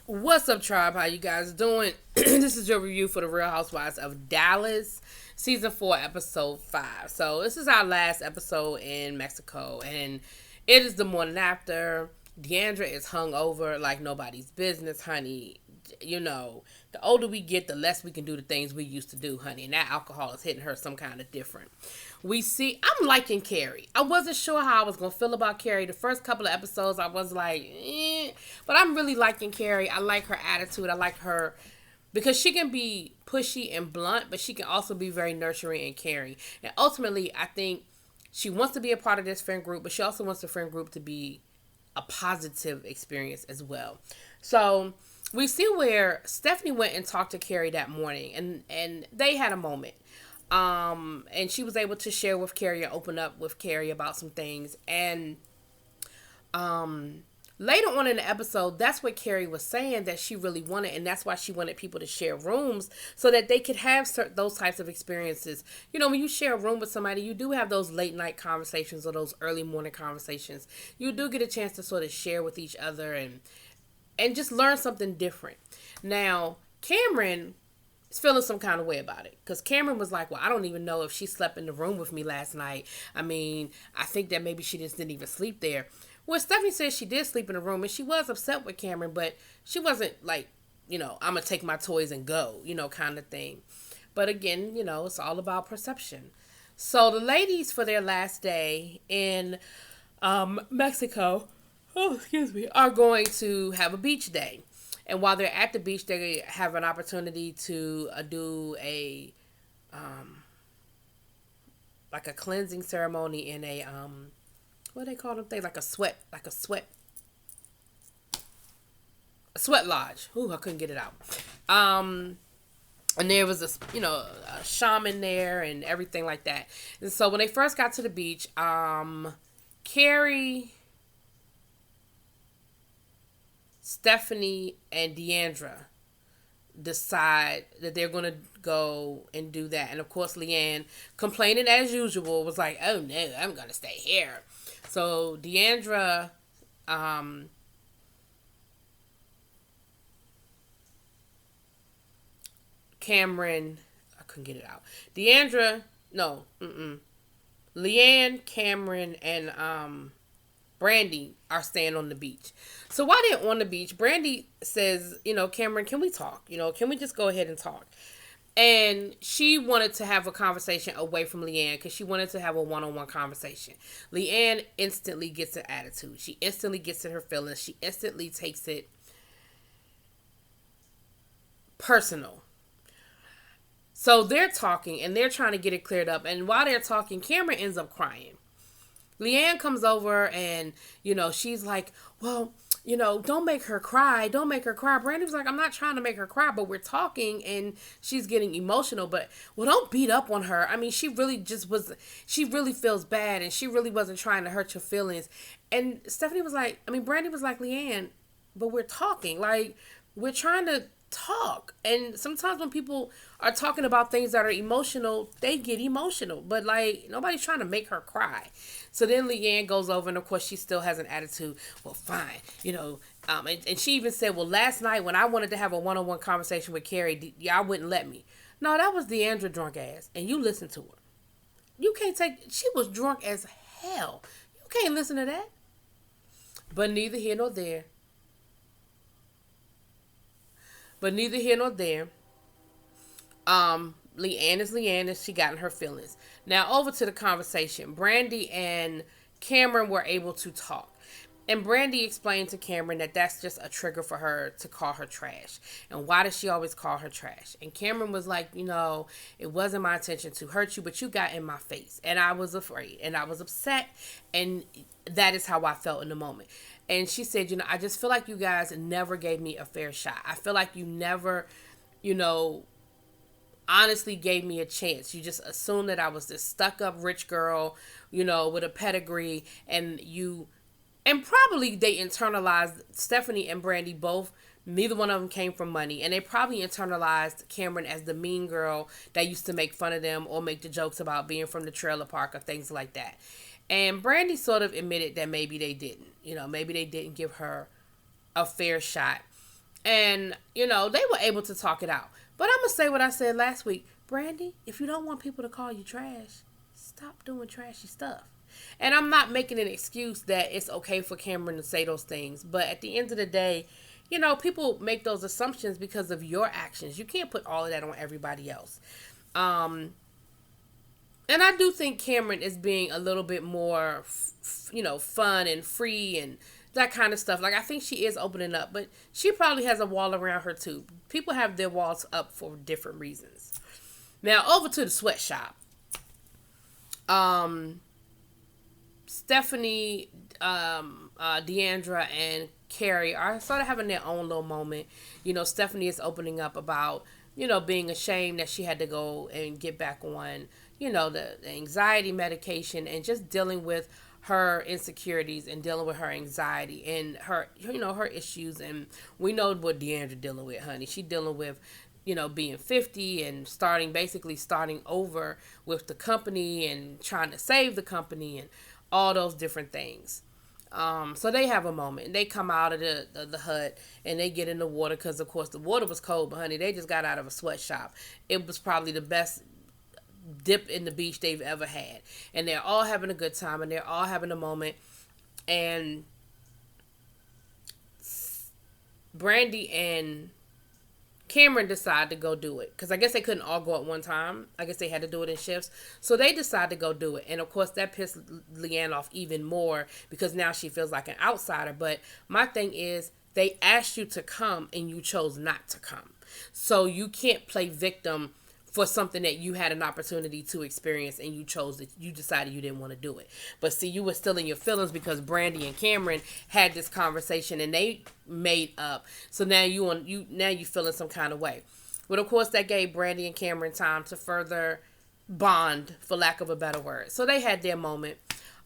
What's up, tribe? How you guys doing? This is your review for the Real Housewives of Dallas, season 4, episode 5. So this is our last episode in Mexico, and it is the morning after. Deandra is hungover like nobody's business, honey. You know, the older we get, the less we can do the things we used to do, honey. And that alcohol is hitting her some kind of different. I'm liking Carrie. I wasn't sure how I was going to feel about Carrie. The first couple of episodes, I was like, but I'm really liking Carrie. I like her attitude. I like her because she can be pushy and blunt, but she can also be very nurturing and caring. And ultimately, I think she wants to be a part of this friend group, but she also wants the friend group to be a positive experience as well. So we see where Stephanie went and talked to Carrie that morning, and they had a moment. And she was able to share with Carrie and open up with Carrie about some things. And later on in the episode, that's what Carrie was saying that she really wanted, and that's why she wanted people to share rooms so that they could have those types of experiences. You know, when you share a room with somebody, you do have those late night conversations or those early morning conversations. You do get a chance to sort of share with each other and just learn something different. Now, Cameron is feeling some kind of way about it because Cameron was like, well, I don't even know if she slept in the room with me last night. I mean, I think that maybe she just didn't even sleep there. Well, Stephanie says she did sleep in the room, and she was upset with Cameron, but she wasn't like, I'm going to take my toys and go, kind of thing. But again, it's all about perception. So the ladies, for their last day in Mexico, are going to have a beach day. And while they're at the beach, they have an opportunity to do a like a cleansing ceremony in a what do they call them things, like a sweat lodge. Ooh, I couldn't get it out. And there was a shaman there and everything like that. And so when they first got to the beach, Carrie, Stephanie, and Deandra decide that they're going to go and do that. And of course, Leanne, complaining as usual, was like, oh no, I'm going to stay here. So Deandra, Cameron, I couldn't get it out. Leanne, Cameron, and Brandy are staying on the beach. So while they're on the beach, Brandy says, Cameron, can we talk? Can we just go ahead and talk? And she wanted to have a conversation away from Leanne because she wanted to have a one-on-one conversation. Leanne instantly gets an attitude. She instantly gets in her feelings. She instantly takes it personal. So they're talking and they're trying to get it cleared up. And while they're talking, Cameron ends up crying. Leanne comes over and, she's like, well, don't make her cry. Don't make her cry. Brandy was like, I'm not trying to make her cry, but we're talking and she's getting emotional. But, well, don't beat up on her. I mean, she really feels bad and she really wasn't trying to hurt your feelings. And Brandy was like, Leanne, but we're talking. Like, we're trying to talk. And sometimes when people are talking about things that are emotional, they get emotional. But, like, nobody's trying to make her cry. So then Leanne goes over, and of course she still has an attitude. Well, fine, and she even said, well, last night when I wanted to have a one-on-one conversation with Carrie, y'all wouldn't let me. No, that was Deandra drunk ass, and you listened to her. You can't she was drunk as hell. You can't listen to that. But neither here nor there. Leanne is Leanne, and she got in her feelings. Now, over to the conversation. Brandy and Cameron were able to talk. And Brandy explained to Cameron that that's just a trigger for her to call her trash. And why does she always call her trash? And Cameron was like, it wasn't my intention to hurt you, but you got in my face. And I was afraid. And I was upset. And that is how I felt in the moment. And she said, I just feel like you guys never gave me a fair shot. I feel like you never, honestly gave me a chance. You just assumed that I was this stuck up rich girl, with a pedigree, and probably they internalized Stephanie and Brandy both. Neither one of them came from money, and they probably internalized Cameron as the mean girl that used to make fun of them or make the jokes about being from the trailer park or things like that. And Brandy sort of admitted that maybe they didn't, maybe they didn't give her a fair shot. And, they were able to talk it out. But I'm going to say what I said last week. Brandy, if you don't want people to call you trash, stop doing trashy stuff. And I'm not making an excuse that it's okay for Cameron to say those things. But at the end of the day, people make those assumptions because of your actions. You can't put all of that on everybody else. And I do think Cameron is being a little bit more, fun and free and that kind of stuff. Like, I think she is opening up, but she probably has a wall around her too. People have their walls up for different reasons. Now, over to the sweatshop. Stephanie, Deandra, and Carrie are sort of having their own little moment. Stephanie is opening up about, being ashamed that she had to go and get back on, the anxiety medication and just dealing with her insecurities and dealing with her anxiety and her, her issues. And we know what Deandra dealing with, honey. She dealing with, being 50 and basically starting over with the company and trying to save the company and all those different things. So they have a moment. They come out of the hut and they get in the water because, of course, the water was cold. But, honey, they just got out of a sweatshop. It was probably the best dip in the beach they've ever had. And they're all having a good time and they're all having a moment. And Brandy and Cameron decided to go do it because I guess they couldn't all go at one time. I guess they had to do it in shifts. So they decided to go do it. And of course that pissed Leanne off even more because now she feels like an outsider. But my thing is they asked you to come and you chose not to come. So you can't play victim for something that you had an opportunity to experience and you decided you didn't want to do it. But see, you were still in your feelings because Brandy and Cameron had this conversation and they made up. So now you feeling some kind of way. But of course that gave Brandy and Cameron time to further bond, for lack of a better word. So they had their moment.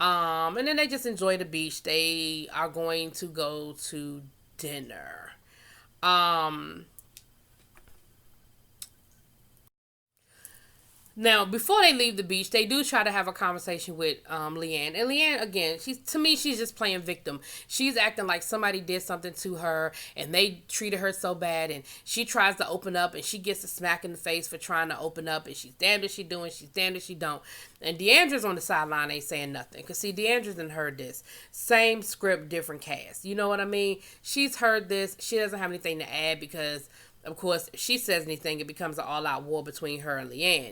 And then they just enjoy the beach. They are going to go to dinner. Now, before they leave the beach, they do try to have a conversation with Leanne. And Leanne, again, she's just playing victim. She's acting like somebody did something to her and they treated her so bad. And she tries to open up and she gets a smack in the face for trying to open up. And she's damned if she do and she's damned if she don't. And Deandra's on the sideline ain't saying nothing. Because, see, Deandra's done heard this. Same script, different cast. You know what I mean? She's heard this. She doesn't have anything to add because, of course, if she says anything, it becomes an all-out war between her and Leanne,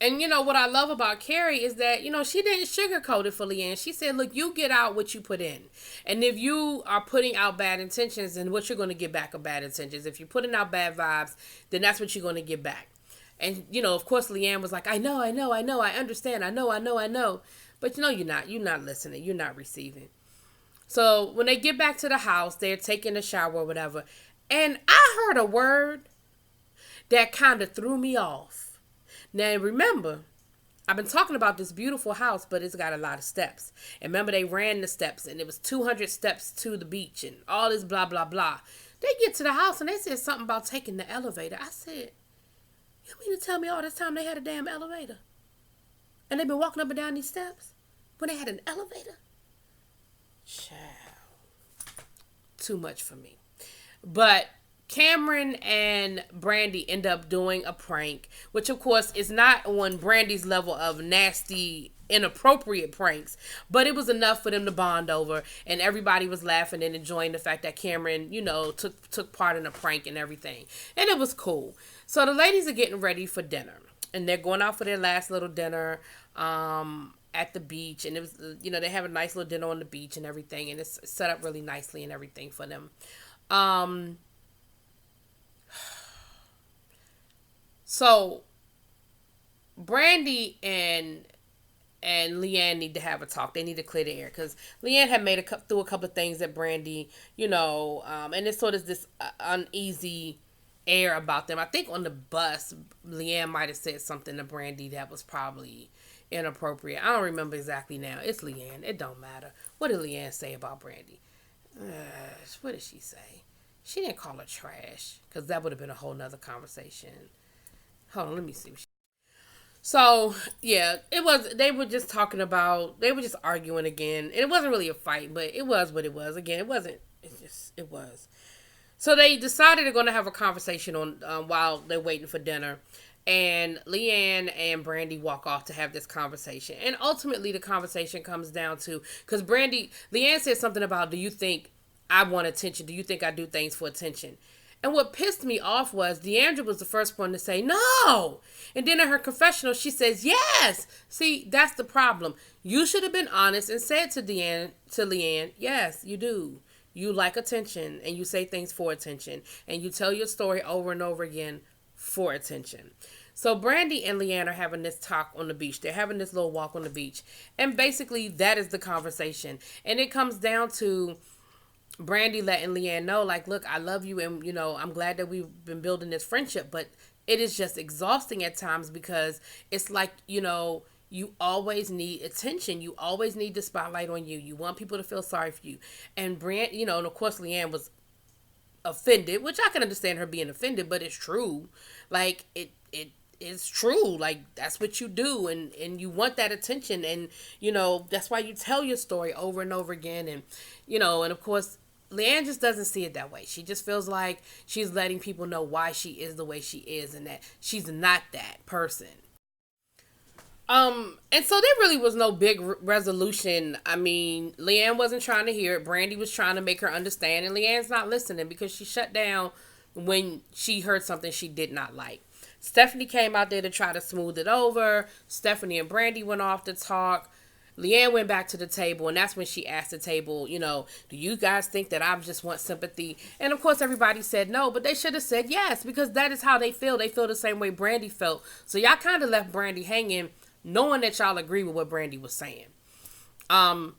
And, what I love about Carrie is that, she didn't sugarcoat it for Leanne. She said, look, you get out what you put in. And if you are putting out bad intentions, then what you're going to get back are bad intentions. If you're putting out bad vibes, then that's what you're going to get back. And, of course, Leanne was like, I know, I understand, I know. But, you're not. You're not listening. You're not receiving. So when they get back to the house, they're taking a shower or whatever. And I heard a word that kind of threw me off. Now, remember, I've been talking about this beautiful house, but it's got a lot of steps. And remember, they ran the steps, and it was 200 steps to the beach, and all this blah, blah, blah. They get to the house, and they said something about taking the elevator. I said, you mean to tell me all this time they had a damn elevator? And they've been walking up and down these steps when they had an elevator? Child. Too much for me. But Cameron and Brandy end up doing a prank, which of course is not on Brandy's level of nasty, inappropriate pranks, but it was enough for them to bond over, and everybody was laughing and enjoying the fact that Cameron, took part in a prank and everything, and it was cool. So the ladies are getting ready for dinner, and they're going out for their last little dinner at the beach, and it was, they have a nice little dinner on the beach and everything, and it's set up really nicely and everything for them. So Brandy and Leanne need to have a talk. They need to clear the air because Leanne had made through a couple of things that Brandy, and it's sort of this uneasy air about them. I think on the bus, Leanne might have said something to Brandy that was probably inappropriate. I don't remember exactly now. It's Leanne. It don't matter. What did Leanne say about Brandy? What did she say? She didn't call her trash because that would have been a whole nother conversation. Hold on, let me see. So, yeah, they were just arguing again. It wasn't really a fight, but it was what it was. Again, it was. So they decided they're going to have a conversation on while they're waiting for dinner. And Leanne and Brandy walk off to have this conversation. And ultimately, the conversation comes down to, because Leanne said something about, do you think I want attention? Do you think I do things for attention? And what pissed me off was Deandra was the first one to say no. And then in her confessional, she says yes. See, that's the problem. You should have been honest and said to Leanne, yes, you do. You like attention and you say things for attention. And you tell your story over and over again for attention. So Brandy and Leanne are having this talk on the beach. They're having this little walk on the beach. And basically that is the conversation. And it comes down to Brandy letting Leanne know, like, look, I love you and, I'm glad that we've been building this friendship, but it is just exhausting at times because it's like, you always need attention. You always need the spotlight on you. You want people to feel sorry for you. And and of course Leanne was offended, which I can understand her being offended, but it's true. Like, it's true. Like, that's what you do, and you want that attention, and that's why you tell your story over and over again, and and of course Leanne just doesn't see it that way. She just feels like she's letting people know why she is the way she is and that she's not that person. And so there really was no big resolution. I mean, Leanne wasn't trying to hear it. Brandy was trying to make her understand, and Leanne's not listening because she shut down when she heard something she did not like. Stephanie came out there to try to smooth it over. Stephanie and Brandy went off to talk. Leanne went back to the table, and that's when she asked the table, do you guys think that I just want sympathy? And of course, everybody said no, but they should have said yes, because that is how they feel. They feel the same way Brandy felt. So y'all kind of left Brandy hanging, knowing that y'all agree with what Brandy was saying. Then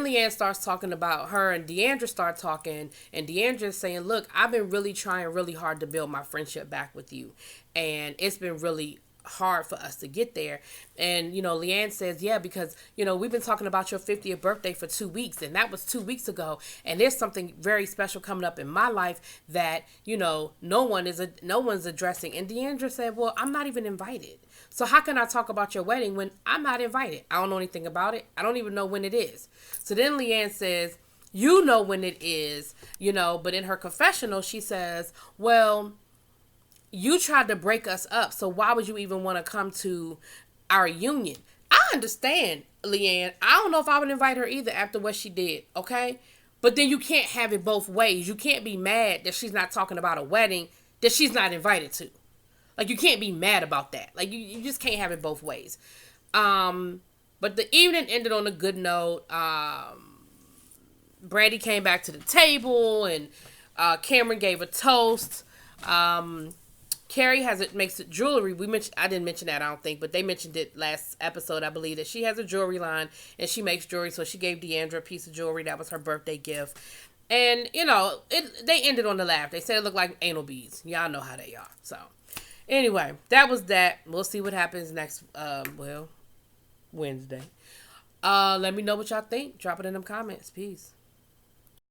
Leanne starts talking about her, and Deandra starts talking, and Deandra is saying, look, I've been really trying really hard to build my friendship back with you, and it's been really hard for us to get there. And Leanne says, yeah, because we've been talking about your 50th birthday for 2 weeks, and that was 2 weeks ago, and there's something very special coming up in my life that no one's addressing. And Deandra said, well, I'm not even invited, so how can I talk about your wedding when I'm not invited? I don't know anything about it. I don't even know when it is. So then Leanne says, you know when it is, but in her confessional she says, well, you tried to break us up, so why would you even want to come to our union? I understand, Leanne. I don't know if I would invite her either after what she did, okay? But then you can't have it both ways. You can't be mad that she's not talking about a wedding that she's not invited to. Like, you can't be mad about that. Like, you just can't have it both ways. But the evening ended on a good note. Brandy came back to the table, and Cameron gave a toast. Carrie makes jewelry. I didn't mention that, I don't think, but they mentioned it last episode, I believe, that she has a jewelry line and she makes jewelry. So she gave Deandra a piece of jewelry. That was her birthday gift. And, they ended on the laugh. They said it looked like anal beads. Y'all know how they are. So anyway, that was that. We'll see what happens next, Wednesday. Let me know what y'all think. Drop it in them comments. Peace.